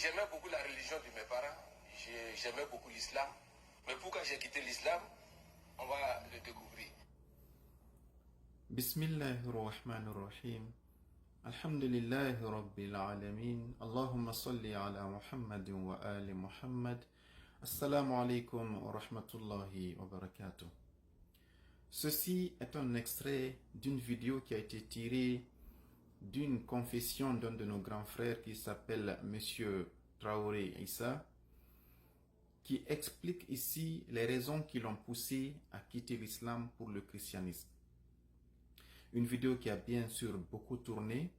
J'aimais beaucoup la religion de mes parents, j'aimais beaucoup l'islam. Mais pourquoi j'ai quitté l'islam, on va le découvrir. Bismillahirrahmanirrahim. Alhamdulillahi Rabbil Alamin. Allahumma salli ala Muhammadin wa ali Muhammad. Assalamu alaikum wa rahmatullahi wa barakatuh. Ceci est un extrait d'une vidéo qui a été tirée d'une confession d'un de nos grands frères qui s'appelle Monsieur Traoré Issa, qui explique ici les raisons qui l'ont poussé à quitter l'islam pour le christianisme. Une vidéo qui a bien sûr beaucoup tourné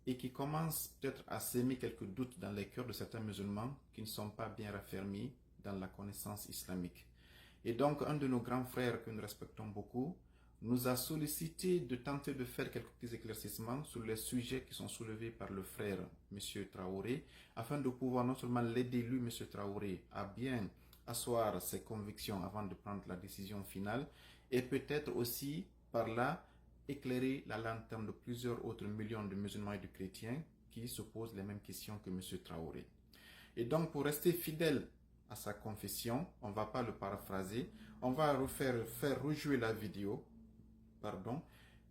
et qui commence peut-être à s'aimer quelques doutes dans les cœurs de certains musulmans qui ne sont pas bien raffermis dans la connaissance islamique. Et donc, un de nos grands frères que nous respectons beaucoup nous a sollicité de tenter de faire quelques petits éclaircissements sur les sujets qui sont soulevés par le frère M. Traoré, afin de pouvoir non seulement l'aider, lui, M. Traoré, à bien asseoir ses convictions avant de prendre la décision finale, et peut-être aussi par là éclairer la lanterne de plusieurs autres millions de musulmans et de chrétiens qui se posent les mêmes questions que M. Traoré. Et donc, pour rester fidèle à sa confession, on ne va pas le paraphraser, on va faire rejouer la vidéo,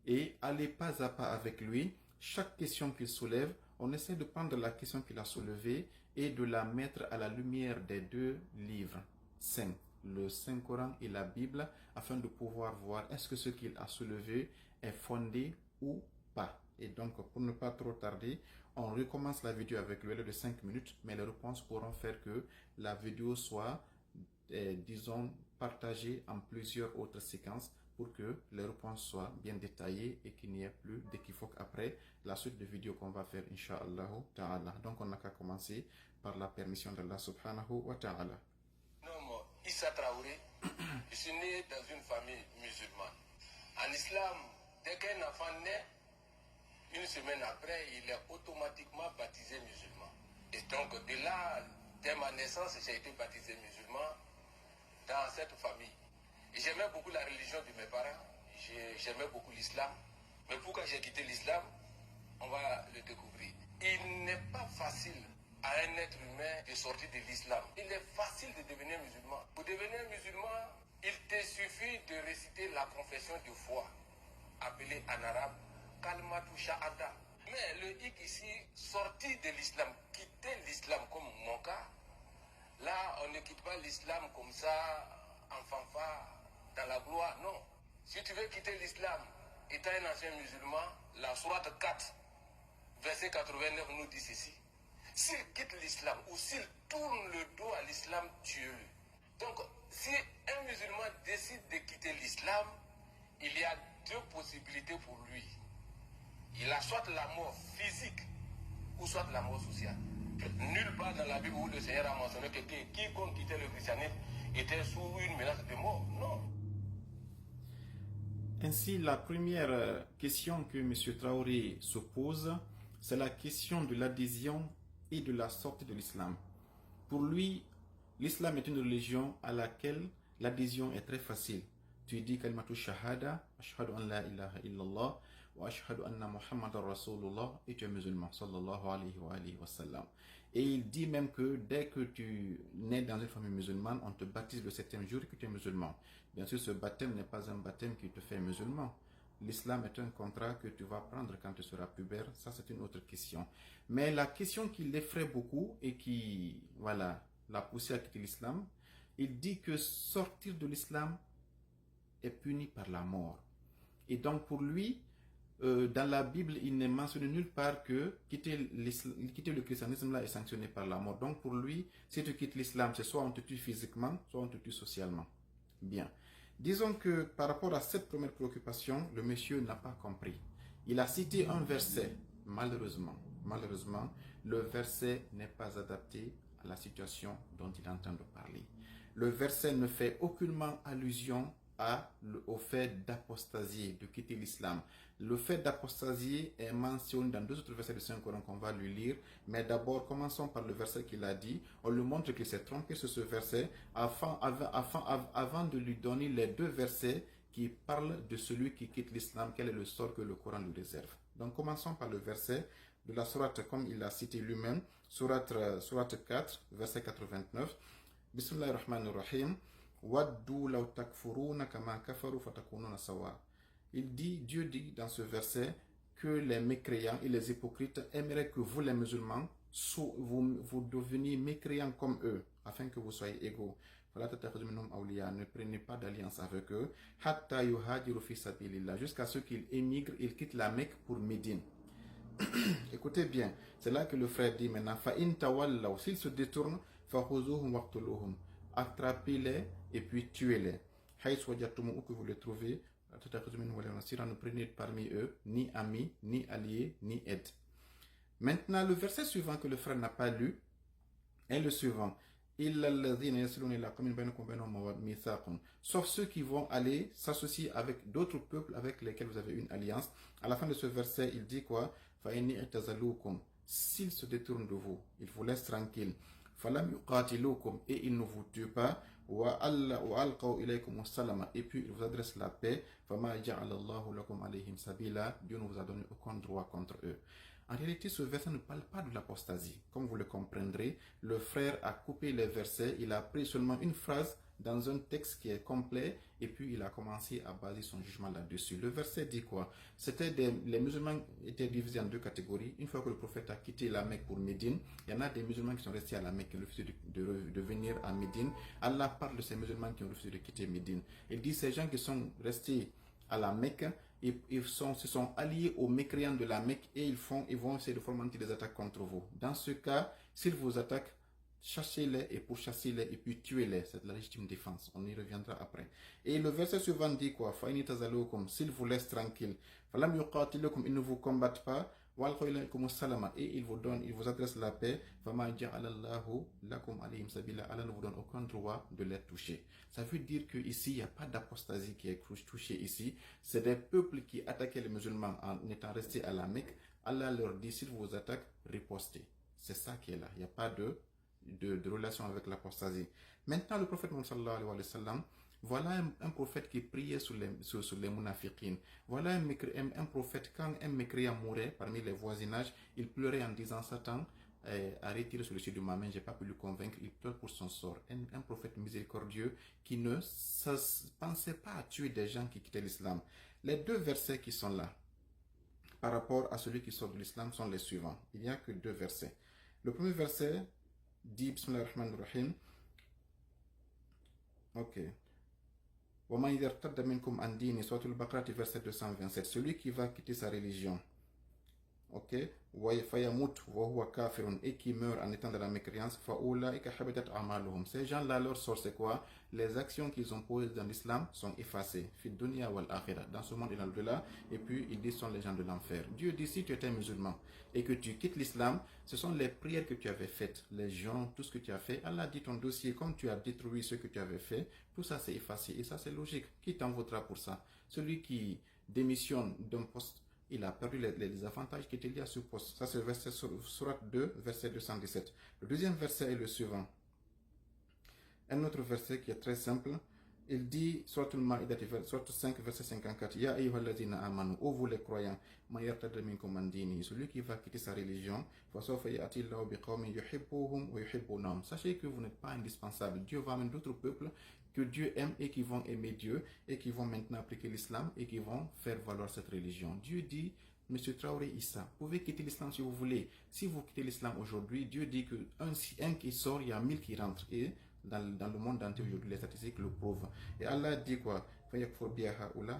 et aller pas à pas avec lui. Chaque question qu'il soulève, on essaie de prendre la question qu'il a soulevée et de la mettre à la lumière des deux livres saints, le Saint-Coran et la Bible, afin de pouvoir voir est-ce que ce qu'il a soulevé est fondé ou pas. Et donc, pour ne pas trop tarder, on recommence la vidéo avec le délai de 5 minutes, mais les réponses pourront faire que la vidéo soit, disons, partagée en plusieurs autres séquences pour que les réponses soient bien détaillées et qu'il n'y ait plus d'équivoque après la suite de vidéos qu'on va faire, Inch'Allah ta'ala. Donc, on n'a qu'à commencer par la permission d'Allah subhanahu wa ta'ala. Nom Issa Traoré, je suis né dans une famille musulmane. En islam, dès qu'un enfant naît, une semaine après, il est automatiquement baptisé musulman. Et donc, de là, dès ma naissance, j'ai été baptisé musulman dans cette famille. J'aimais beaucoup la religion de mes parents, j'aimais beaucoup l'islam. Mais pourquoi j'ai quitté l'islam, on va le découvrir. Il n'est pas facile à un être humain de sortir de l'islam. Il est facile de devenir musulman. Pour devenir musulman, il te suffit de réciter la confession de foi, appelée en arabe Kalmatou Shahada. Mais le hic ici, sortir de l'islam, quitter l'islam comme mon cas, là on ne quitte pas l'islam comme ça, en fanfare, dans la gloire, non. Si tu veux quitter l'islam, étant un ancien musulman, la sourate 4, verset 89 nous dit ceci. S'il quitte l'islam ou s'il tourne le dos à l'islam, tue-le. Donc, si un musulman décide de quitter l'islam, il y a deux possibilités pour lui. Il a soit la mort physique ou soit la mort sociale. Nulle part dans la Bible où le Seigneur a mentionné que quiconque quittait le christianisme était sous une menace de mort. Non. Ainsi, la première question que M. Traoré se pose, c'est la question de l'adhésion et de la sortie de l'islam. Pour lui, l'islam est une religion à laquelle l'adhésion est très facile. Tu dis kalmatu shahada, ashhadu an la ilaha illallah, wa ashhadu anna muhammadan rasulullah, et tu es musulman, sallallahu alayhi wa sallam. Et il dit même que dès que tu nais dans une famille musulmane, on te baptise le 7e jour et que tu es musulman. Bien sûr, ce baptême n'est pas un baptême qui te fait musulman. L'islam est un contrat que tu vas prendre quand tu seras pubère. Ça, c'est une autre question. Mais la question qui l'effraie beaucoup et qui, voilà, l'a poussé à quitter l'islam, il dit que sortir de l'islam est puni par la mort. Et donc, pour lui, dans la Bible, il n'est mentionné nulle part que quitter le christianisme là est sanctionné par la mort. Donc, pour lui, si tu quittes l'islam, c'est soit on te tue physiquement, soit on te tue socialement. Bien. Disons que par rapport à cette première préoccupation, le monsieur n'a pas compris. Il a cité un verset. Malheureusement, le verset n'est pas adapté à la situation dont il est en train de parler. Le verset ne fait aucunement allusion au fait d'apostasier, de quitter l'islam. Le fait d'apostasier est mentionné dans deux autres versets du Saint-Coran qu'on va lui lire, mais d'abord commençons par le verset qu'il a dit. On lui montre qu'il s'est trompé sur ce verset avant de lui donner les deux versets qui parlent de celui qui quitte l'islam, quel est le sort que le Coran lui réserve. Donc commençons par le verset de la sourate, comme il l'a cité lui-même, sourate 4, verset 89. Bismillahir Rahmanir Rahim. Waddu law takfuruna kama kafaru fatakununa sawa. Dieu dit dans ce verset que les mécréants et les hypocrites aimeraient que vous les musulmans, vous deveniez mécréants comme eux, afin que vous soyez égaux. Ne prenez pas d'alliance avec eux, jusqu'à ce qu'ils émigrent, ils quittent la Mecque pour Médine. Écoutez bien, c'est là que le frère dit maintenant, s'ils se détournent, attrapez-les et puis tuez-les. Où que vous les trouvez, ne prenez parmi eux ni amis, ni alliés, ni aide. Maintenant, le verset suivant que le frère n'a pas lu est le suivant. Sauf ceux qui vont aller s'associer avec d'autres peuples avec lesquels vous avez une alliance. À la fin de ce verset, il dit quoi? S'ils se détournent de vous, ils vous laissent tranquille. Et ils ne vous tuent pas. Et puis ils vous adressent la paix. Dieu ne vous a donné aucun droit contre eux. En réalité, ce verset ne parle pas de l'apostasie. Comme vous le comprendrez, le frère a coupé les versets, il a pris seulement une phrase dans un texte qui est complet et puis il a commencé à baser son jugement là-dessus. Le verset dit quoi? Les musulmans étaient divisés en deux catégories. Une fois que le prophète a quitté la Mecque pour Médine, il y en a des musulmans qui sont restés à la Mecque, qui ont refusé de venir à Médine. Allah parle de ces musulmans qui ont refusé de quitter Médine. Il dit ces gens qui sont restés à la Mecque, ils se sont alliés aux mécréants de la Mecque et ils vont essayer de fomenter des attaques contre vous. Dans ce cas, s'ils vous attaquent, chassez-les et pourchassez-les et puis tuez-les. C'est la légitime défense. On y reviendra après. Et le verset suivant dit quoi? S'ils vous laissent tranquille, ils ne vous combattent pas, et ils vous adressent la paix. Allah ne vous donne aucun droit de les toucher. Ça veut dire qu'ici, il n'y a pas d'apostasie qui est touchée ici. C'est des peuples qui attaquaient les musulmans en étant restés à la Mecque. Allah leur dit, s'ils vous attaquent, ripostez. C'est ça qui est là. Il n'y a pas de relation avec l'apostasie. Maintenant, le prophète Mohammed sallallahu alayhi wa sallam, voilà un prophète qui priait sur les munafiqines. Voilà un prophète, quand un mécréant mourait parmi les voisinages, il pleurait en disant Satan a retiré celui-ci de ma main, je n'ai pas pu le convaincre, il pleure pour son sort. Un prophète miséricordieux qui ne pensait pas à tuer des gens qui quittaient l'islam. Les deux versets qui sont là, par rapport à celui qui sort de l'islam, sont les suivants. Il n'y a que deux versets. Le premier verset dit, Bismillah ar-Rahman ar-Rahim, ok. Verset 227. Celui qui va quitter sa religion, ok, et qui meurt en étant dans la mécréance, ces gens-là, leur sort c'est quoi? Les actions qu'ils ont posées dans l'islam sont effacées, dans ce monde et dans l'au-delà, et puis ils disent sont les gens de l'enfer. Dieu dit, si tu étais musulman et que tu quittes l'islam, ce sont les prières que tu avais faites, les jeûnes, tout ce que tu as fait. Allah dit ton dossier, comme tu as détruit ce que tu avais fait, tout ça c'est effacé, et ça c'est logique. Qui t'en vaudra pour ça? Celui qui démissionne d'un poste, il a perdu les avantages qui étaient liés à ce poste. Ça, c'est le verset Sourate 2, verset 217. Le deuxième verset est le suivant. Un autre verset qui est très simple. Il dit, Sourate 5, verset 54. Ya ayyuhalladhina amanu, ô vous les croyants, ma yartadda minkum an dini, celui qui va quitter sa religion, fasawfa ya'ti Allahu biqawmin yuhibbuhum wa yuhibbunahum. Sachez que vous n'êtes pas indispensable. Dieu va amener d'autres peuples que Dieu aime et qui vont aimer Dieu et qui vont maintenant appliquer l'islam et qui vont faire valoir cette religion. Dieu dit, Monsieur Traoré Issa, vous pouvez quitter l'islam si vous voulez. Si vous quittez l'islam aujourd'hui, Dieu dit qu'un qui sort, il y a 1000 qui rentrent. Et dans le monde entier aujourd'hui, les statistiques le prouvent. Et Allah dit quoi?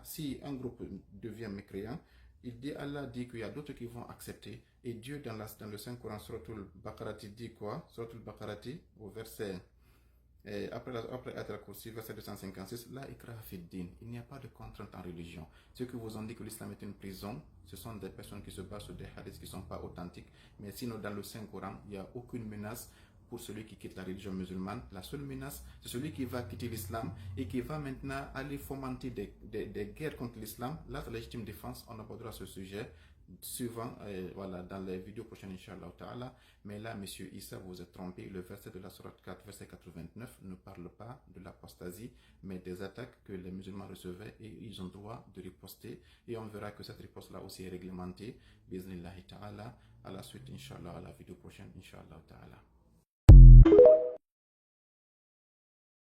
Si un groupe devient mécréant, Allah dit qu'il y a d'autres qui vont accepter. Et Dieu, dans le Saint-Coran, Suratul Baqarati, dit quoi? Suratul Baqarati, au verset... après Al-Kursi, verset 256, la ikraha fid din, il n'y a pas de contrainte en religion. Ceux qui vous ont dit que l'islam est une prison, ce sont des personnes qui se basent sur des hadiths qui ne sont pas authentiques. Mais sinon, dans le Saint-Coran, il n'y a aucune menace pour celui qui quitte la religion musulmane. La seule menace, c'est celui qui va quitter l'islam et qui va maintenant aller fomenter des guerres contre l'islam. Là, c'est la légitime défense, on abordera ce sujet suivant, voilà, dans les vidéos prochaines, Inch'Allah Ta'ala. Mais là, monsieur Issa, vous êtes trompé. Le verset de la Sourate 4, verset 89, ne parle pas de l'apostasie, mais des attaques que les musulmans recevaient et ils ont droit de riposter. Et on verra que cette riposte-là aussi est réglementée. Bismillahi Ta'ala. À la suite, Inch'Allah, à la vidéo prochaine, Inch'Allah Ta'ala.